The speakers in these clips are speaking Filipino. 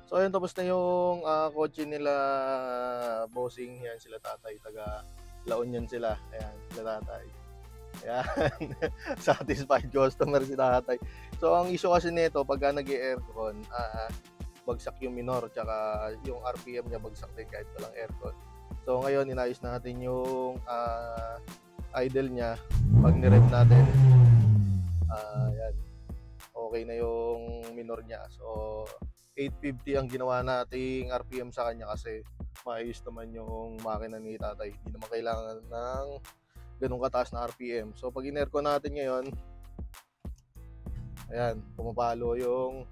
So ayun, tapos na yung kotse nila bossing. Yan sila tatay, taga La Union sila. Ayan, sila tatay. Ayan. Satisfied customer si tatay. So ang issue kasi nito, pagka nag-aircon, bagsak yung minor, tsaka yung RPM niya bagsak din kahit walang aircon. So ngayon, inayos natin yung idle niya. Pag ni-rev natin, yan, okay na yung minor niya. So 850 ang ginawa nating RPM sa kanya kasi maayos naman yung makina ni tatay. Hindi naman kailangan ng ganun kataas na RPM. So pag in-aircon natin ngayon, ayan, pumapalo yung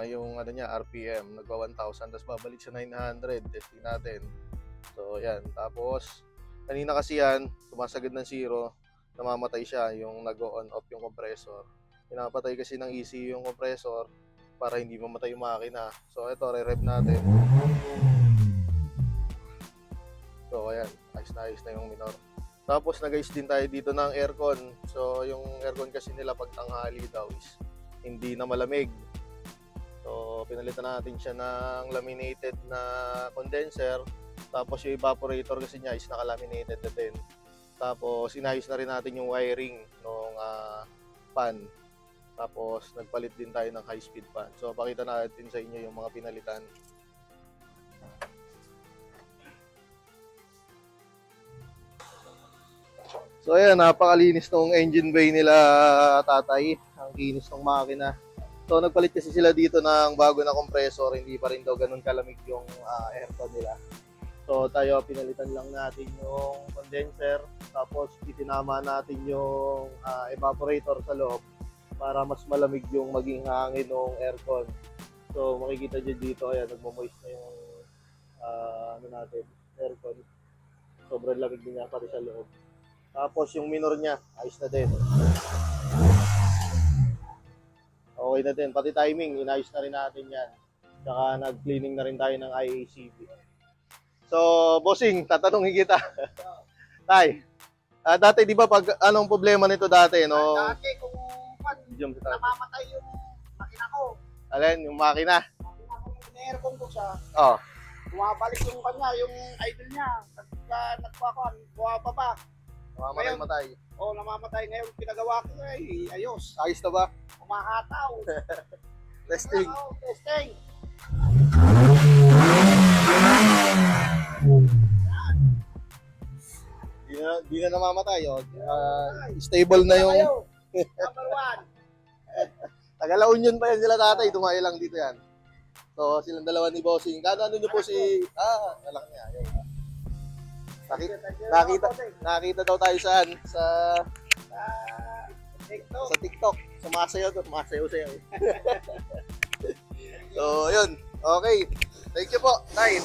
yung ano niya, RPM, nagwa 1,000, tapos babalik sa 900, testing natin. So yan, tapos kanina kasi yan, sumasagad ng 0, namamatay siya, yung nag-on off yung compressor. Pinapatay kasi ng ECU yung compressor para hindi mamatay yung makina. So ito, re-rev natin. So ayan, ayos na yung minor. Tapos nag-ayos din tayo dito ng aircon. So yung aircon kasi nila pag tanghali daw is hindi na malamig. So pinalitan natin siya ng laminated na condenser. Tapos yung evaporator kasi niya is naka-laminated na din. Tapos inayos na rin natin yung wiring ng fan. Tapos nagpalit din tayo ng high speed fan. So pakita natin sa inyo yung mga pinalitan. So ayan, napakalinis ng engine bay nila tatay. Ang kinis ng makina. So nagpalit kasi sila dito ng bago na compressor. Hindi pa rin daw ganun kalamig yung aircon nila. So tayo, pinalitan lang natin yung condenser. Tapos itinama natin yung evaporator sa loob para mas malamig yung maging hangin ng aircon. So makikita nyo dito, ayan, nagmo-moist na yung aircon. Sobrang lamig din niya pati sa loob. Tapos yung minor niya, ayos na din. Okay na din. Pati timing, inayos na rin natin yan. Tsaka nag-cleaning na rin tayo ng IACV. So, bossing, tatanungin kita. Tay, dati di ba pag anong problema nito dati, no? Dati kung namamatay yung makina ko. Alin, yung makina? Makina ko, in-aircon ko siya. Oh. Bumabalik yung kanya, yung idle niya. Pagka nagpakuan, bumababa. Namamatay. Oo, namamatay. Ngayon, pinagawa ko ay ayos. Ayos na ba? Umahataw. Testing. Testing. Di na namamatay. Oh. Stable na yung... Number 1. Taga La Union pa yan sila tatay. Tumayo lang dito yan. So, silang dalawa ni Bossing. Ano nyo po si... anak niya. Ayun. Nakita daw tayo saan? Sa TikTok. Sumasayaw sayo. So, yun. Okay. Thank you po, Tay.